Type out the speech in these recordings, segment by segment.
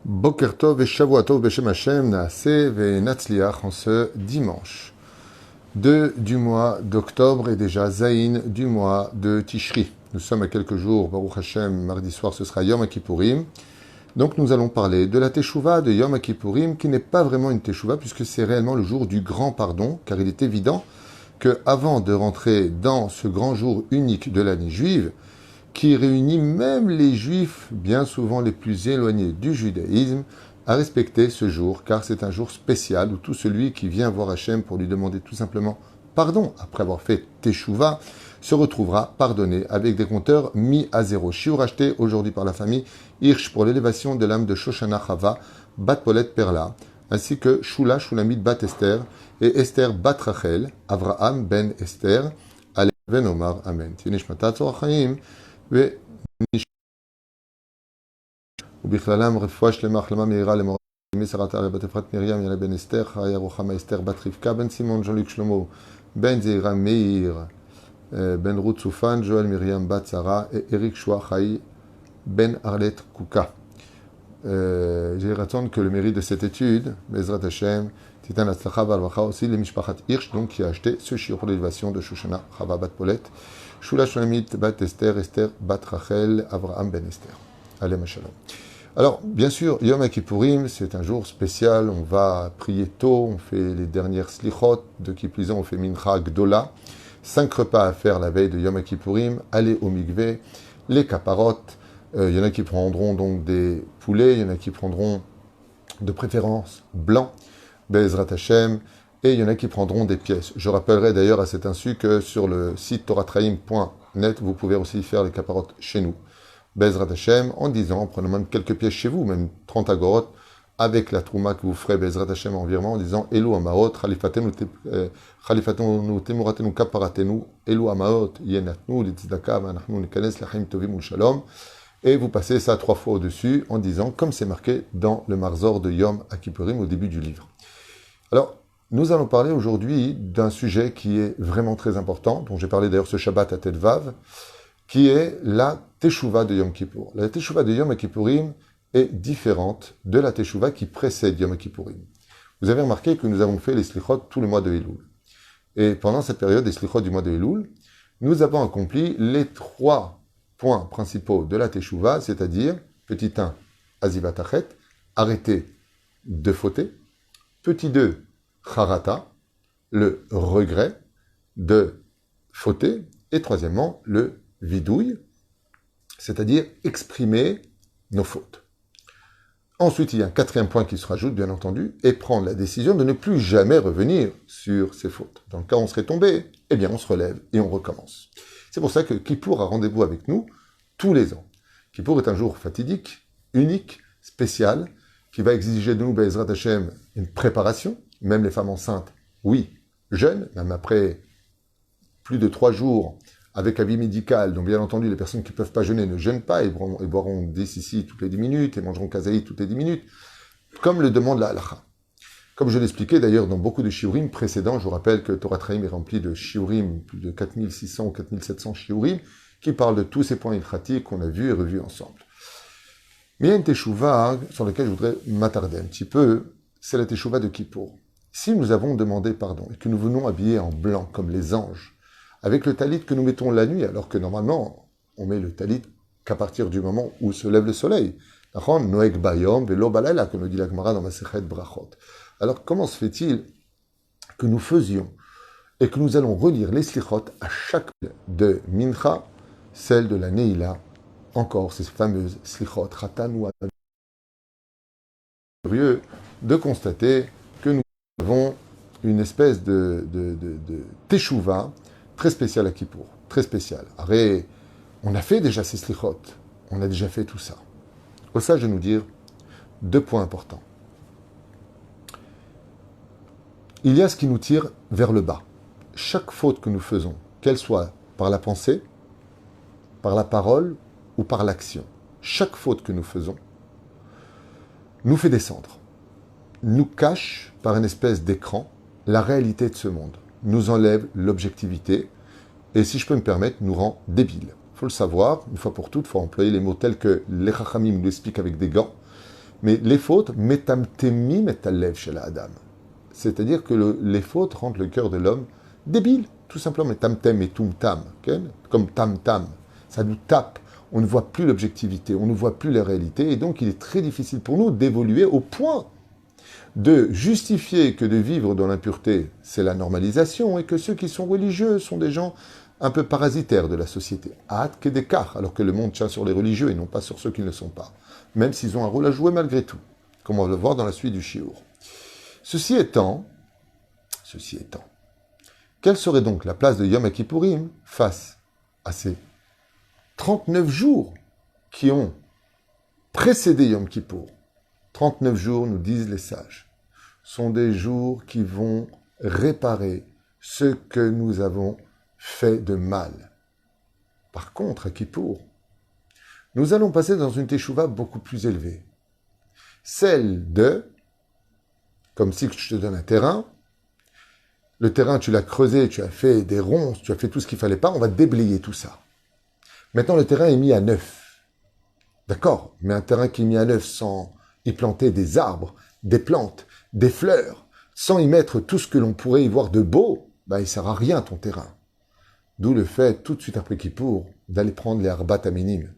Boker Tov et Shavua Tov Beshem Hashem Naaseh Ve'Natzliach en ce dimanche 2 du mois d'octobre et déjà Zaïn du mois de Tishri. Nous sommes à quelques jours, Baruch Hashem, mardi soir ce sera Yom Kippourim. Donc nous allons parler de la Teshuvah de Yom Kippourim qui n'est pas vraiment une Teshuvah puisque c'est réellement le jour du grand pardon car il est évident que avant de rentrer dans ce grand jour unique de l'année juive, qui réunit même les juifs, bien souvent les plus éloignés du judaïsme, à respecter ce jour, car c'est un jour spécial où tout celui qui vient voir Hachem pour lui demander tout simplement pardon, après avoir fait Teshuvah, se retrouvera pardonné avec des compteurs mis à zéro. Shiur acheté aujourd'hui par la famille Hirsch pour l'élévation de l'âme de Shoshana Chava, Bat Polet Perla, ainsi que Shula Shulamit Bat Esther et Esther Bat Rachel, Avraham Ben Esther, Alev Ben Omar, Amen. Tinishmatat Zorachaim, ובכללם רפואה שלמה, החלמה מהירה למורה שרת העל בת אפרת מרים, ילד בן אסתר, חיה רוחמה אסתר, בת רבקה, בן סימון, ז'וליק שלמה, בן זעירה מאיר, בן רות צופן, ג'ואל מרים, בת שרה, אריק שואה חי, ben Arlet Kouka. J'ai raison que le mérite de cette étude, Bezrat Hashem, Titan Atzlacha Valvacha, aussi les Mishpachat Hirsch, donc qui a acheté ce shiur pour l'élévation de Shoshana Chava Bat Polet, Shula Shulamit Bat Esther, Esther Bat Rachel, Avraham Ben Esther. Alem Shalom. Alors, bien sûr, Yom Kippourim, c'est un jour spécial, on va prier tôt, on fait les dernières slichot, de qui plus est, on fait Mincha Gdola, 5 repas à faire la veille de Yom Kippourim, aller au mikvé, les caparotes. Il y en a qui prendront donc des poulets, il y en a qui prendront de préférence blanc, Be'ezrat Hashem, et il y en a qui prendront des pièces. Je rappellerai d'ailleurs à cet insu que sur le site toratraim.net, vous pouvez aussi faire les caparotes chez nous, Be'ezrat Hashem, en disant, en prenant même quelques pièces chez vous, même 30 agorot, avec la trouma que vous ferez Be'ezrat Hashem en virement, en disant Elu Amaot, Khalifatenu Temuratenu Kaparatenu, Elu Amaot, Yenatnu, Litzdaka, Vanachnu Nikanes, Lachim Tovim Shalom. Et vous passez ça 3 fois au-dessus en disant, comme c'est marqué dans le Marzor de Yom Kippourim au début du livre. Alors, nous allons parler aujourd'hui d'un sujet qui est vraiment très important, dont j'ai parlé d'ailleurs ce Shabbat à Tet Vav, qui est la Teshuvah de Yom Kippour. La Teshuvah de Yom Kippourim est différente de la Teshuvah qui précède Yom Kippourim. Vous avez remarqué que nous avons fait les Slichot tout le mois de Elul. Et pendant cette période des Slichot du mois de Elul, nous avons accompli les 3 points principaux de la Teshuvah, c'est-à-dire, petit 1, Azivat Achet, arrêter de fauter. Petit 2, Charata, le regret de fauter. Et troisièmement, le vidouille, c'est-à-dire exprimer nos fautes. Ensuite, il y a un 4e point qui se rajoute, bien entendu, et prendre la décision de ne plus jamais revenir sur ces fautes. Dans le cas où on serait tombé, eh bien on se relève et on recommence. C'est pour ça que Kippour a rendez-vous avec nous tous les ans. Kippour est un jour fatidique, unique, spécial, qui va exiger de nous, Be'ezrat Hashem, une préparation, même les femmes enceintes, oui, jeûnent, même après plus de 3 jours avec avis médical, donc bien entendu, les personnes qui ne peuvent pas jeûner ne jeûnent pas, et boiront des sissi toutes les 10 minutes, et mangeront kazaï toutes les 10 minutes, comme le demande la halakha. Comme je l'expliquais d'ailleurs dans beaucoup de shiurim précédents, je vous rappelle que Torah Traim est rempli de shiurim, plus de 4600 ou 4700 shiurim, qui parlent de tous ces points ilchatiques qu'on a vus et revus ensemble. Mais il y a une teshuva sur laquelle je voudrais m'attarder un petit peu, c'est la teshuva de Kippour. Si nous avons demandé pardon et que nous venons habillés en blanc comme les anges, avec le talit que nous mettons la nuit, alors que normalement on met le talit qu'à partir du moment où se lève le soleil, Noeg Bayom, Velo Balayla, comme le dit la Gemara dans Masechet Brachot. Alors, comment se fait-il que nous faisions et que nous allons relire les slichot à chaque de Mincha, celle de la Neila, encore ces fameuses slichot, Ratanou, curieux de constater que nous avons une espèce de teshuva très spéciale à Kippour, très spéciale. Arrête, on a fait déjà ces slichot, on a déjà fait tout ça. Au ça, je vais nous dire 2 points importants. Il y a ce qui nous tire vers le bas. Chaque faute que nous faisons, qu'elle soit par la pensée, par la parole ou par l'action, chaque faute que nous faisons nous fait descendre, nous cache par une espèce d'écran la réalité de ce monde, nous enlève l'objectivité et, si je peux me permettre, nous rend débiles. Il faut le savoir, une fois pour toutes, il faut employer les mots tels que les Chachamim nous expliquent avec des gants. Mais les fautes, metamtemim et alev chez la Adam. C'est-à-dire que les fautes rendent le cœur de l'homme débile, tout simplement. Metamtem et tumtam, okay? Comme tam-tam. Ça nous tape. On ne voit plus l'objectivité, on ne voit plus la réalité. Et donc, il est très difficile pour nous d'évoluer au point de justifier que de vivre dans l'impureté, c'est la normalisation, et que ceux qui sont religieux sont des gens un peu parasitaires de la société. Hâte que des quarts, alors que le monde tient sur les religieux et non pas sur ceux qui ne le sont pas. Même s'ils ont un rôle à jouer malgré tout, comme on va le voir dans la suite du Shiur. Ceci étant, quelle serait donc la place de Yom Kippourim face à ces 39 jours qui ont précédé Yom Kippour? 39 jours, nous disent les sages, sont des jours qui vont réparer ce que nous avons fait de mal. Par contre, à Kippour, nous allons passer dans une teshuva beaucoup plus élevée. Celle de, comme si je te donne un terrain, le terrain, tu l'as creusé, tu as fait des ronces, tu as fait tout ce qu'il fallait pas, on va déblayer tout ça. Maintenant, le terrain est mis à neuf. D'accord, mais un terrain qui est mis à neuf sans y planter des arbres, des plantes, des fleurs, sans y mettre tout ce que l'on pourrait y voir de beau, il ne sert à rien ton terrain. D'où le fait, tout de suite après Kippour, d'aller prendre les arbat aminim,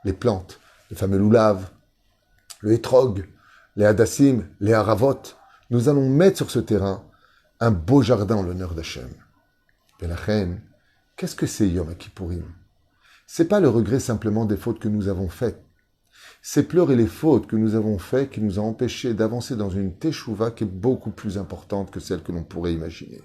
les plantes, le fameux loulav, le hétrog, les hadassim, les haravot. Nous allons mettre sur ce terrain un beau jardin en l'honneur d'Hachem. Et la reine, qu'est-ce que c'est Yom Kippourim? C'est pas le regret simplement des fautes que nous avons faites. C'est pleurer les fautes que nous avons faites qui nous ont empêchés d'avancer dans une teshuva qui est beaucoup plus importante que celle que l'on pourrait imaginer.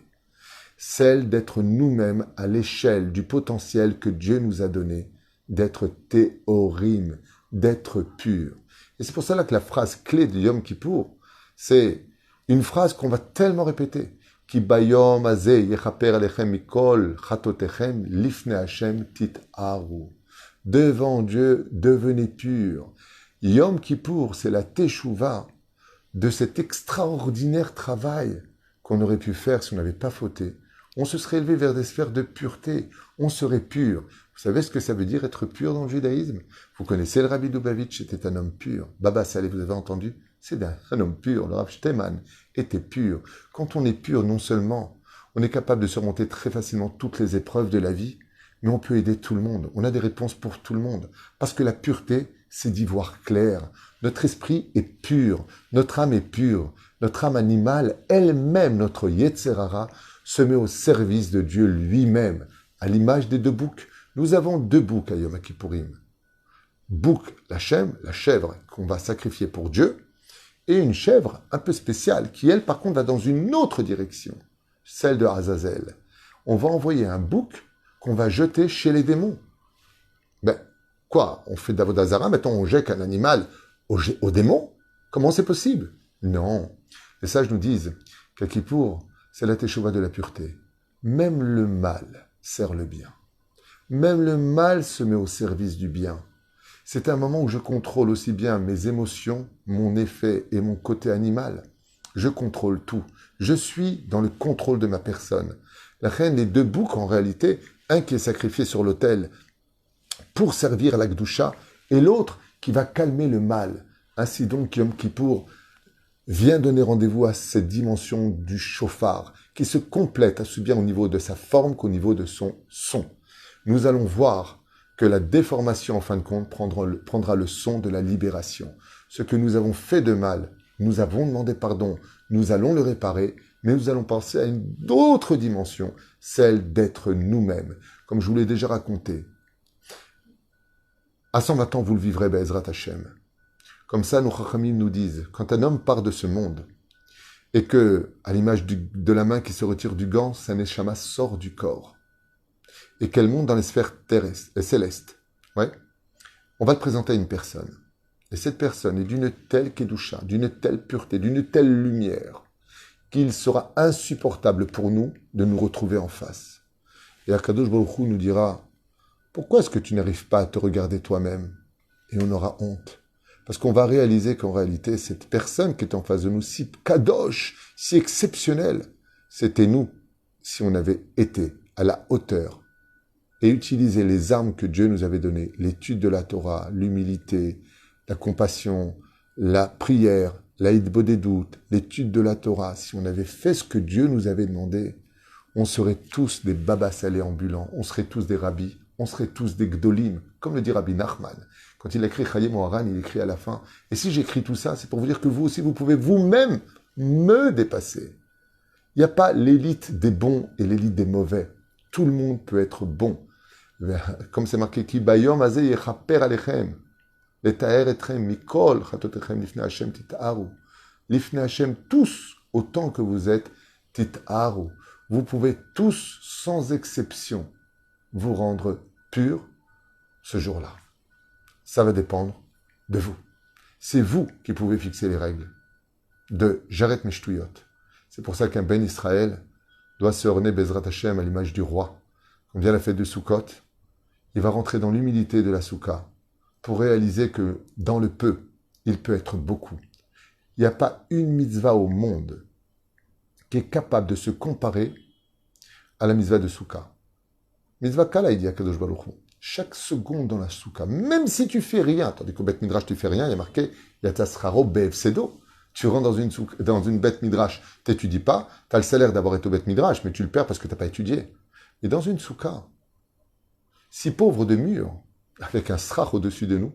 Celle d'être nous-mêmes à l'échelle du potentiel que Dieu nous a donné, d'être théorim, d'être pur. Et c'est pour cela que la phrase clé de Yom Kippour, c'est une phrase qu'on va tellement répéter. Ki bayom azeh yechaper alechem mikol chatotechem lifne Hashem tit'aru. Devant Dieu, devenez purs. Yom Kippour, c'est la teshuva de cet extraordinaire travail qu'on aurait pu faire si on n'avait pas fauté. On se serait élevé vers des sphères de pureté. On serait pur. Vous savez ce que ça veut dire être pur dans le judaïsme? Vous connaissez le Rabbi Lubavitch, c'était un homme pur. Baba Saleh, vous avez entendu? C'est un homme pur. Le Rav Shteman était pur. Quand on est pur, non seulement on est capable de surmonter très facilement toutes les épreuves de la vie, mais on peut aider tout le monde. On a des réponses pour tout le monde. Parce que la pureté, c'est d'y voir clair. Notre esprit est pur. Notre âme est pure. Notre âme animale, elle-même, notre Yetzerara, se met au service de Dieu lui-même. À l'image des deux boucs. Nous avons deux boucs à Yom Kippourim. Bouc, la chèvre qu'on va sacrifier pour Dieu, et une chèvre un peu spéciale, qui elle, par contre, va dans une autre direction, celle de Azazel. On va envoyer un bouc qu'on va jeter chez les démons. Quoi? On fait d'Avodazara, maintenant on jette un animal aux démons? Comment c'est possible? Non. Les sages nous disent qu'à Kippour, c'est la teshuva de la pureté. Même le mal sert le bien. Même le mal se met au service du bien. C'est un moment où je contrôle aussi bien mes émotions, mon effet et mon côté animal. Je contrôle tout. Je suis dans le contrôle de ma personne. La reine des deux boucs, en réalité, un qui est sacrifié sur l'autel pour servir à la Gdusha, et l'autre qui va calmer le mal. Ainsi donc, Yom Kippour vient donner rendez-vous à cette dimension du shofar, qui se complète aussi bien au niveau de sa forme qu'au niveau de son son. Nous allons voir que la déformation, en fin de compte, prendra le son de la libération. Ce que nous avons fait de mal, nous avons demandé pardon, nous allons le réparer, mais nous allons penser à une autre dimension, celle d'être nous-mêmes. Comme je vous l'ai déjà raconté, à 120 ans, vous le vivrez, Be'ezrat Hashem. Comme ça, nos Chachamim nous disent, quand un homme part de ce monde, et que, à l'image de la main qui se retire du gant, sa neshama sort du corps, et qu'elle monte dans les sphères terrestres, célestes, on va le présenter à une personne. Et cette personne est d'une telle kedusha, d'une telle pureté, d'une telle lumière, qu'il sera insupportable pour nous de nous retrouver en face. Et Akadosh Baruch Hu nous dira, pourquoi est-ce que tu n'arrives pas à te regarder toi-même? Et on aura honte. Parce qu'on va réaliser qu'en réalité, cette personne qui est en face de nous, si kadosh, si exceptionnelle, c'était nous, si on avait été à la hauteur et utilisé les armes que Dieu nous avait données, l'étude de la Torah, l'humilité, la compassion, la prière, la hitbodedut, l'étude de la Torah, si on avait fait ce que Dieu nous avait demandé, on serait tous des babas salés ambulants, on serait tous des rabbis, on serait tous des gdolim, comme le dit Rabbi Nachman. Quand il écrit Chayei Moharan, il écrit à la fin, et si j'écris tout ça, c'est pour vous dire que vous aussi, vous pouvez vous-même me dépasser. Il n'y a pas l'élite des bons et l'élite des mauvais. Tout le monde peut être bon. Comme c'est marqué, Ki bayom hazeh yechaper alechem, letaer etrem mikol chatotechem lifnei Hashem tit'aru. Lifnei Hashem, tous, autant que vous êtes, tit'aru. Vous pouvez tous, sans exception, vous rendre purs ce jour-là. Ça va dépendre de vous. C'est vous qui pouvez fixer les règles de Jaret Meshtuyot. C'est pour ça qu'un Ben Israël doit se orner Bezrat Hashem à l'image du roi. Comme vient la fête de Sukkot, il va rentrer dans l'humilité de la Soukha pour réaliser que dans le peu, il peut être beaucoup. Il n'y a pas une mitzvah au monde qui est capable de se comparer à la mitzvah de Soukha. Mitzvah Kala, il dit à Kadosh Baruch Hu. Chaque seconde dans la Soukha, même si tu fais rien, tandis qu'au Bet Midrash tu fais rien, il y a marqué Yatasraro Be'efsedo. Tu rentres dans une bête midrash, t'étudies pas, tu as le salaire d'avoir été au bête midrash, mais tu le perds parce que tu n'as pas étudié. Et dans une soukha, si pauvre de mur, avec un srach au-dessus de nous,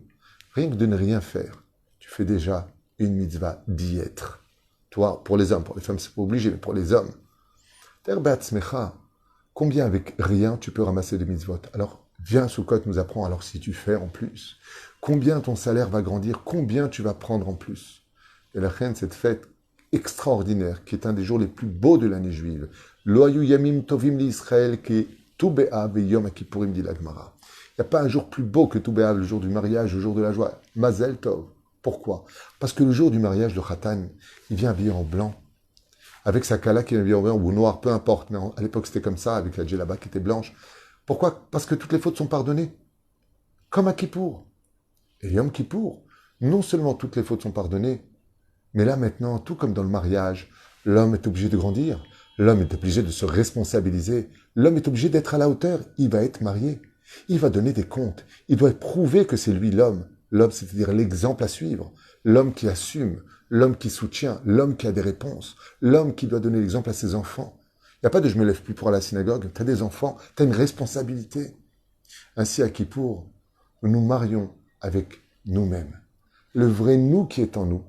rien que de ne rien faire, tu fais déjà une mitzvah d'y être. Toi, pour les hommes, pour les femmes, c'est pas obligé, mais pour les hommes. Combien avec rien tu peux ramasser de mitzvot? Alors, viens, Soukot nous apprend, alors si tu fais en plus, combien ton salaire va grandir, combien tu vas prendre en plus? Et la reine, cette fête extraordinaire, qui est un des jours les plus beaux de l'année juive. Loayu yamim tovim li Israël, qui est Tu Be'av et Yom Kippourim, dit la Gemara. Il n'y a pas un jour plus beau que Tu Be'av, le jour du mariage, le jour de la joie. Mazel Tov. Pourquoi? Parce que le jour du mariage, le Khatan, il vient habillé en blanc. Avec sa kala qui vient habillée en blanc ou noir, peu importe. Mais à l'époque, c'était comme ça, avec la djellaba qui était blanche. Pourquoi? Parce que toutes les fautes sont pardonnées. Comme à Kippour. Et Yom Kippour, non seulement toutes les fautes sont pardonnées, mais là maintenant, tout comme dans le mariage, l'homme est obligé de grandir, l'homme est obligé de se responsabiliser, l'homme est obligé d'être à la hauteur, il va être marié, il va donner des comptes, il doit prouver que c'est lui l'homme, c'est-à-dire l'exemple à suivre, l'homme qui assume, l'homme qui soutient, l'homme qui a des réponses, l'homme qui doit donner l'exemple à ses enfants. Il n'y a pas de « je me lève plus pour aller à la synagogue », tu as des enfants, tu as une responsabilité. Ainsi à Kippour, nous nous marions avec nous-mêmes. Le vrai nous qui est en nous,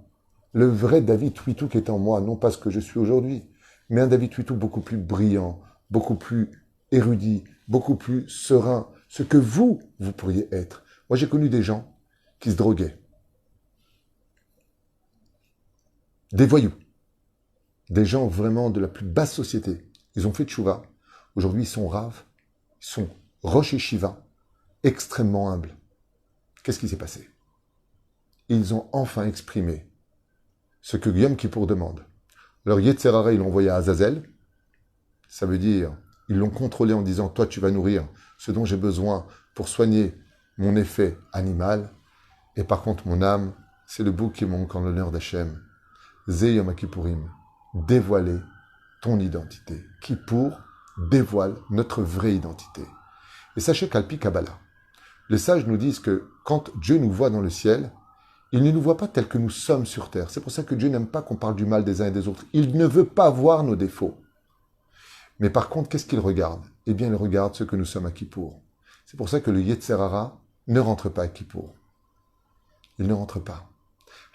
le vrai David Huitou qui est en moi, non pas ce que je suis aujourd'hui, mais un David Huitou beaucoup plus brillant, beaucoup plus érudit, beaucoup plus serein, ce que vous pourriez être. Moi, j'ai connu des gens qui se droguaient, des voyous, des gens vraiment de la plus basse société. Ils ont fait tchouva. Aujourd'hui, ils sont raves, ils sont rosh et shiva, extrêmement humbles. Qu'est-ce qui s'est passé? Ils ont enfin exprimé ce que Yom Kippour demande. Alors Yetzerara, ils l'ont envoyé à Azazel. Ça veut dire, ils l'ont contrôlé en disant, toi tu vas nourrir ce dont j'ai besoin pour soigner mon effet animal. Et par contre, mon âme, c'est le bouc qui manque en l'honneur d'Hachem. Ze Yom Kippourim, dévoiler ton identité. Kippour dévoile notre vraie identité. Et sachez qu'Alpi Kabbalah, les sages nous disent que quand Dieu nous voit dans le ciel, il ne nous voit pas tels que nous sommes sur terre. C'est pour ça que Dieu n'aime pas qu'on parle du mal des uns et des autres. Il ne veut pas voir nos défauts. Mais par contre, qu'est-ce qu'il regarde? Eh bien, il regarde ce que nous sommes à Kippour. C'est pour ça que le Yetzerara ne rentre pas à Kippour. Il ne rentre pas.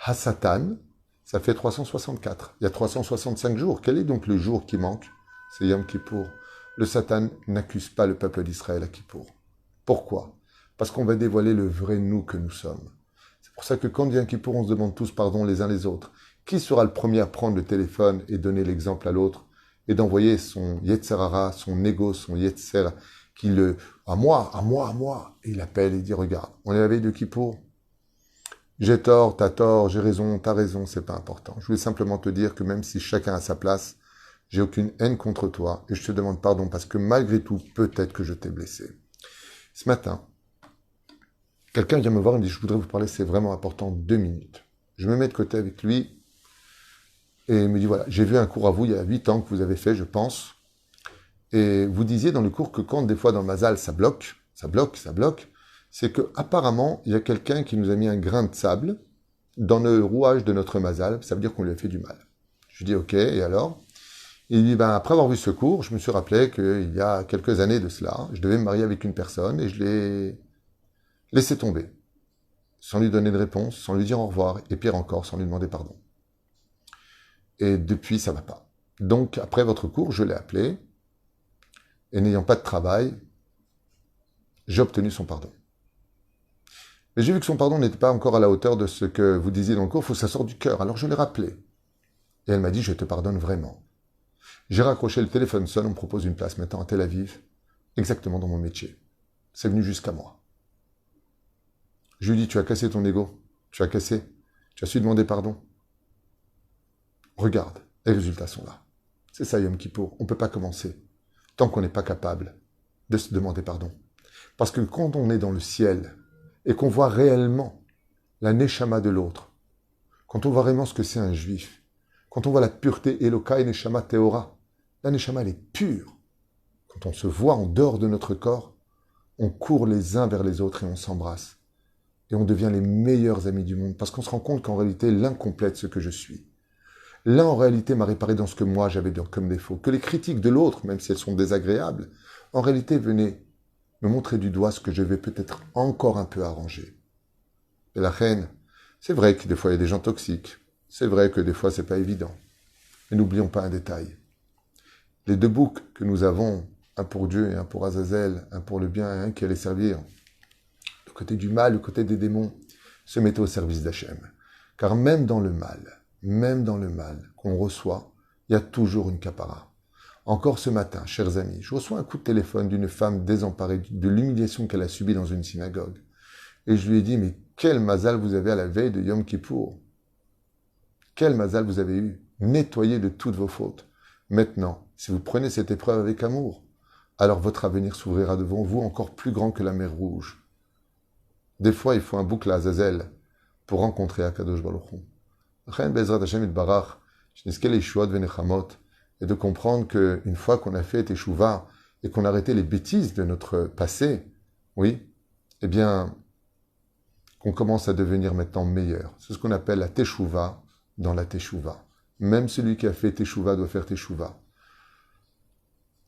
Hasatan, ça fait 364. Il y a 365 jours. Quel est donc le jour qui manque? C'est Yom Kippour. Le Satan n'accuse pas le peuple d'Israël à Kippour. Pourquoi? Parce qu'on va dévoiler le vrai nous que nous sommes. C'est pour ça que quand vient Kippour, on se demande tous pardon les uns les autres. Qui sera le premier à prendre le téléphone et donner l'exemple à l'autre et d'envoyer son Yetzerara, son ego, son Yetzer, à moi, et il appelle et dit, regarde, on est la veille de Kippour. J'ai tort, t'as tort, j'ai raison, t'as raison, c'est pas important. Je voulais simplement te dire que même si chacun a sa place, j'ai aucune haine contre toi et je te demande pardon parce que malgré tout, peut-être que je t'ai blessé. Ce matin, quelqu'un vient me voir et me dit, je voudrais vous parler, c'est vraiment important, 2 minutes. Je me mets de côté avec lui et il me dit, voilà, j'ai vu un cours à vous il y a 8 ans que vous avez fait, je pense. Et vous disiez dans le cours que quand des fois dans le Mazal, ça bloque, c'est que apparemment il y a quelqu'un qui nous a mis un grain de sable dans le rouage de notre mazal, ça veut dire qu'on lui a fait du mal. Je lui dis, ok, et alors? Il dit, après avoir vu ce cours, je me suis rappelé qu'il y a quelques années de cela, je devais me marier avec une personne et je l'ai laissé tomber, sans lui donner de réponse, sans lui dire au revoir, et pire encore, sans lui demander pardon. Et depuis, ça va pas. Donc, après votre cours, je l'ai appelé, et n'ayant pas de travail, j'ai obtenu son pardon. Mais j'ai vu que son pardon n'était pas encore à la hauteur de ce que vous disiez dans le cours, il faut que ça sorte du cœur. Alors je l'ai rappelé. Et elle m'a dit, je te pardonne vraiment. J'ai raccroché le téléphone sonne, on me propose une place maintenant à Tel Aviv, exactement dans mon métier. C'est venu jusqu'à moi. Je lui dis, tu as cassé ton ego, tu as su demander pardon. Regarde, les résultats sont là. C'est ça Yom Kippour, on ne peut pas commencer tant qu'on n'est pas capable de se demander pardon. Parce que quand on est dans le ciel et qu'on voit réellement la neshama de l'autre, quand on voit réellement ce que c'est un juif, quand on voit la pureté Elokai Neshama Teora, la neshama elle est pure. Quand on se voit en dehors de notre corps, on court les uns vers les autres et on s'embrasse. Et on devient les meilleurs amis du monde parce qu'on se rend compte qu'en réalité, l'un complète ce que je suis. L'un, en réalité, m'a réparé dans ce que moi j'avais comme défaut. Que les critiques de l'autre, même si elles sont désagréables, en réalité venaient me montrer du doigt ce que je vais peut-être encore un peu arranger. Et la reine, c'est vrai que des fois il y a des gens toxiques. C'est vrai que des fois c'est pas évident. Mais n'oublions pas un détail. Les deux boucs que nous avons, un pour Dieu et un pour Azazel, un pour le bien et un qui allait servir, le côté du mal, le côté des démons, se mettaient au service d'Hachem. Car même dans le mal qu'on reçoit, il y a toujours une capara. Encore ce matin, chers amis, je reçois un coup de téléphone d'une femme désemparée de l'humiliation qu'elle a subie dans une synagogue. Et je lui ai dit, mais quel mazal vous avez à la veille de Yom Kippour. Quel mazal vous avez eu. Nettoyez de toutes vos fautes. Maintenant, si vous prenez cette épreuve avec amour, alors votre avenir s'ouvrira devant vous encore plus grand que la mer Rouge. Des fois, il faut un boucle à Azazel pour rencontrer Akadosh Baruch Hu. Chen Bezrat Hashem Itbarach, Shniskel Yeshuot Venechamot, et de comprendre qu'une fois qu'on a fait Teshuvah et qu'on a arrêté les bêtises de notre passé, oui, eh bien, qu'on commence à devenir maintenant meilleur. C'est ce qu'on appelle la Teshuvah dans la Teshuvah. Même celui qui a fait Teshuvah doit faire Teshuvah.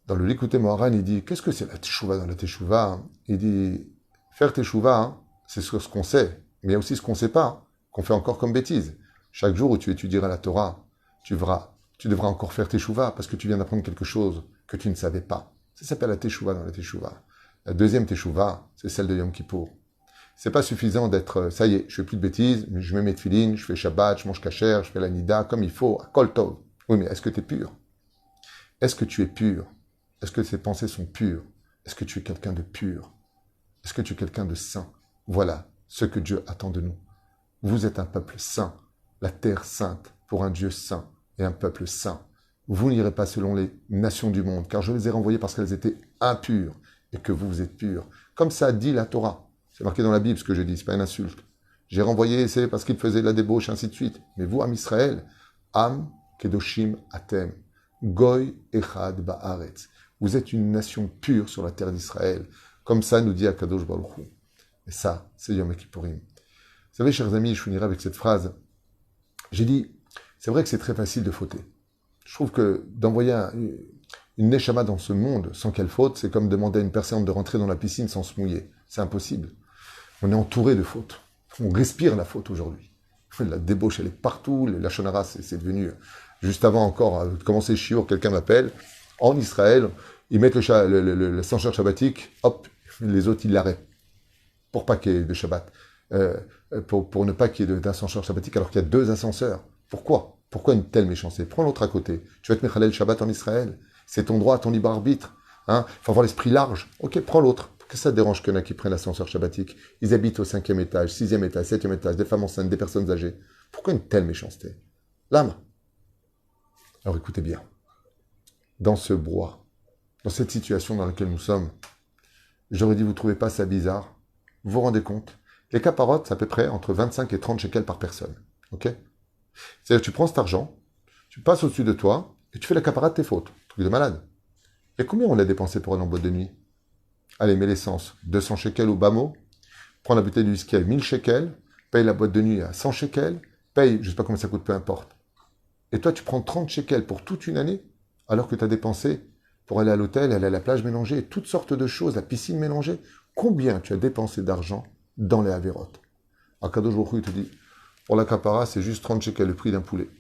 Dans le Likutei Moharan, il dit, qu'est-ce que c'est la Teshuvah dans la Teshuvah? Il dit, faire Teshuvah, c'est ce qu'on sait, mais il y a aussi ce qu'on ne sait pas, qu'on fait encore comme bêtise. Chaque jour où tu étudieras la Torah, tu devras encore faire Teshuvah parce que tu viens d'apprendre quelque chose que tu ne savais pas. Ça s'appelle la Teshuvah dans la Teshuvah. La deuxième Teshuvah, c'est celle de Yom Kippour. C'est pas suffisant d'être, ça y est, je fais plus de bêtises, je mets mes tefilines, je fais Shabbat, je mange kasher, je fais la nida comme il faut, à Kol Tov. Oui, mais est-ce que tu es pur? Est-ce que tu es pur? Est-ce que tes pensées sont pures? Est-ce que tu es quelqu'un de pur? Est-ce que tu es quelqu'un de saint? Voilà ce que Dieu attend de nous. Vous êtes un peuple saint, la terre sainte pour un Dieu saint et un peuple saint. Vous n'irez pas selon les nations du monde, car je les ai renvoyées parce qu'elles étaient impures et que vous êtes purs. Comme ça dit la Torah. C'est marqué dans la Bible ce que je dis, c'est pas une insulte. J'ai renvoyé, c'est parce qu'ils faisaient de la débauche, ainsi de suite. Mais vous, Am Israël, Am Kedoshim Atem, Goy Echad Ba'aretz. Vous êtes une nation pure sur la terre d'Israël. Comme ça nous dit Akadosh Baruch Hu. Et ça, c'est Yom Kippourim. Vous savez, chers amis, je finirai avec cette phrase. J'ai dit, c'est vrai que c'est très facile de fauter. Je trouve que d'envoyer une neshama dans ce monde sans qu'elle faute, c'est comme demander à une personne de rentrer dans la piscine sans se mouiller. C'est impossible. On est entouré de fautes. On respire la faute aujourd'hui. La débauche, elle est partout. La shonara, c'est devenu... Juste avant encore de commencer Shiur, quelqu'un m'appelle. En Israël, ils mettent l'ascenseur shabbatique, hop, les autres, ils l'arrêtent. Pour pas qu'il y ait de Shabbat. Pour ne pas qu'il y ait d'ascenseur shabbatique, alors qu'il y a 2 ascenseurs. Pourquoi? Pourquoi une telle méchanceté? Prends l'autre à côté. Tu vas te mettre Mechalel Shabbat en Israël. C'est ton droit, ton libre arbitre. Il faut avoir l'esprit large. Ok, prends l'autre. Que ça te dérange qu'il y en a qui prennent l'ascenseur shabbatique? Ils habitent au 5e étage, 6e étage, 7e étage, des femmes enceintes, des personnes âgées. Pourquoi une telle méchanceté? L'âme. Alors écoutez bien. Dans ce brouhaha, dans cette situation dans laquelle nous sommes, j'aurais dit, vous ne trouvez pas ça bizarre? Vous vous rendez compte? Les caparottes, c'est à peu près entre 25 et 30 shekels par personne. Ok? C'est-à-dire, tu prends cet argent, tu passes au-dessus de toi, et tu fais la capara de tes fautes. Truc de malade. Et combien on l'a dépensé pour aller en boîte de nuit? Allez, mets l'essence. 200 shekels au bas mot. Prends la bouteille de whisky à 1000 shekels. paye la boîte de nuit à 100 shekels, paye, je ne sais pas combien ça coûte, peu importe. Et toi, tu prends 30 shekels pour toute une année, alors que tu as dépensé pour aller à l'hôtel, aller à la plage mélangée, toutes sortes de choses, la piscine mélangée. Combien tu as dépensé d'argent dans les avérotes? Akadosh Baruch Hu, il te dit, pour la capara, c'est juste 30 shekels, le prix d'un poulet.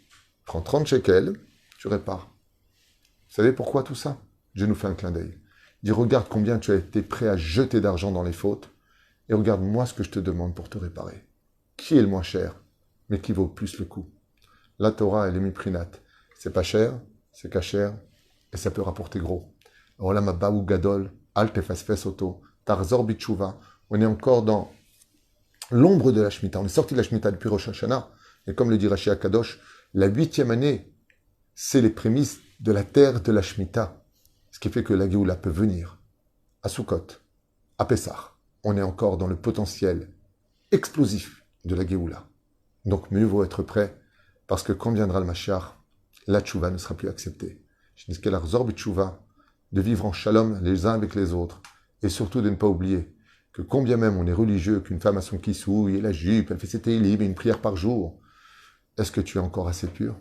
Prends 30 shekels, tu répares. Vous savez pourquoi tout ça? Dieu nous fait un clin d'œil. Il dit, regarde combien tu as été prêt à jeter d'argent dans les fautes, et regarde moi ce que je te demande pour te réparer. Qui est le moins cher, mais qui vaut plus le coup? La Torah, elle est miprinate. C'est pas cher, c'est cachère, et ça peut rapporter gros. Olam haba ou gadol, al tefasfes oto, tarzor bitchouva. On est encore dans l'ombre de la Shemitah. On est sorti de la Shemitah depuis Rosh Hashanah. Et comme le dit Rashi Akadosh, la 8e année, c'est les prémices de la terre de la Shemitah. Ce qui fait que la Géoula peut venir à Sukkot, à Pessah. On est encore dans le potentiel explosif de la Géoula. Donc mieux vaut être prêt, parce que quand viendra le Mashiach, la tchouva ne sera plus acceptée. Je dis qu'elle a tchouva, de vivre en shalom les uns avec les autres, et surtout de ne pas oublier que combien même on est religieux, qu'une femme a son kissou, et la jupe, elle fait ses télim et une prière par jour, est-ce que tu es encore assez pur?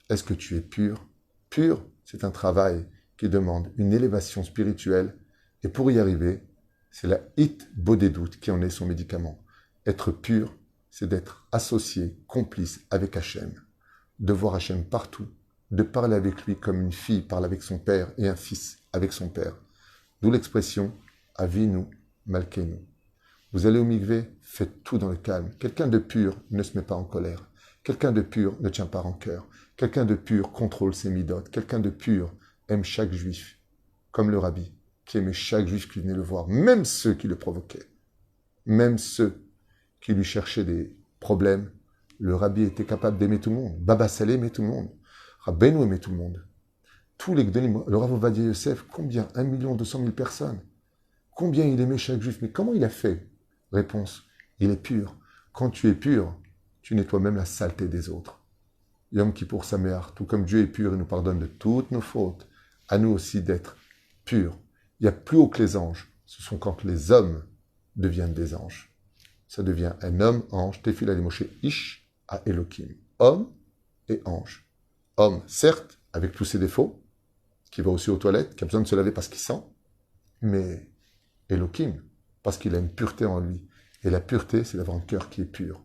Est-ce que tu es pur? Pur, c'est un travail qui demande une élévation spirituelle, et pour y arriver, c'est la hit bodédoute qui en est son médicament. Être pur, c'est d'être associé, complice avec Hachem, de voir Hachem partout, de parler avec lui comme une fille parle avec son père et un fils avec son père. D'où l'expression Avinu Malkeinu. Vous allez au mikvé, faites tout dans le calme. Quelqu'un de pur ne se met pas en colère. Quelqu'un de pur ne tient pas rancœur. Quelqu'un de pur contrôle ses midotes. Quelqu'un de pur aime chaque juif, comme le rabbi, qui aimait chaque juif qui venait le voir, même ceux qui le provoquaient, même ceux qui lui cherchaient des problèmes. Le rabbi était capable d'aimer tout le monde. Baba Salé aimait tout le monde. Rabbeinu aimait tout le monde. Tous les Gdolim, le Rav Ovadia Yosef, combien? 1,2 million personnes. Combien il aimait chaque juif? Mais comment il a fait? Réponse, il est pur. Quand tu es pur, tu nettoies même la saleté des autres. Yom Kippour Sameach, tout comme Dieu est pur, il nous pardonne de toutes nos fautes. À nous aussi d'être purs. Il y a plus haut que les anges. Ce sont quand les hommes deviennent des anges. Ça devient un homme, ange, Tefila les Moshe, Ish à Elohim. Homme et ange. Homme, certes, avec tous ses défauts, qui va aussi aux toilettes, qui a besoin de se laver parce qu'il sent, mais Elohim, parce qu'il a une pureté en lui. Et la pureté, c'est d'avoir un cœur qui est pur.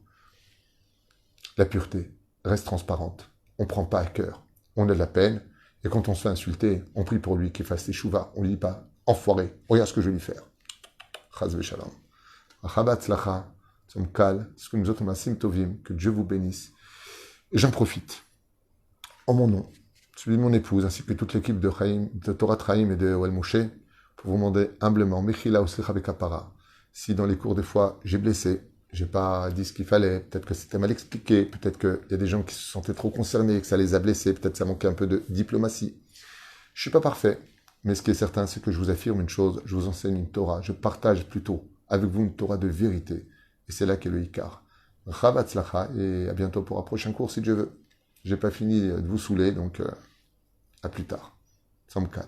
La pureté reste transparente. On ne prend pas à cœur. On a de la peine, et quand on se fait insulter, on prie pour lui qu'il fasse ses chouvas. On ne lui dit pas, enfoiré, regarde ce que je vais lui faire. Chaz v'shalom. Chabat tzlacha, tzomkal, ce que nous autres masim tovim, que Dieu vous bénisse. Et j'en profite, en mon nom, celui de mon épouse, ainsi que toute l'équipe de Torah Traim et de Oel Moshe, pour vous demander humblement, Mechila Oslecha Bekapara, si dans les cours des fois j'ai blessé, j'ai pas dit ce qu'il fallait, peut-être que c'était mal expliqué, peut-être qu'il y a des gens qui se sentaient trop concernés, que ça les a blessés, peut-être que ça manquait un peu de diplomatie. Je suis pas parfait, mais ce qui est certain, c'est que je vous affirme une chose, je vous enseigne une Torah, je partage plutôt avec vous une Torah de vérité, et c'est là qu'est le Ikar. Chabat tzlacha, et à bientôt pour un prochain cours si Dieu veut. J'ai pas fini de vous saouler, donc à plus tard. Samkal.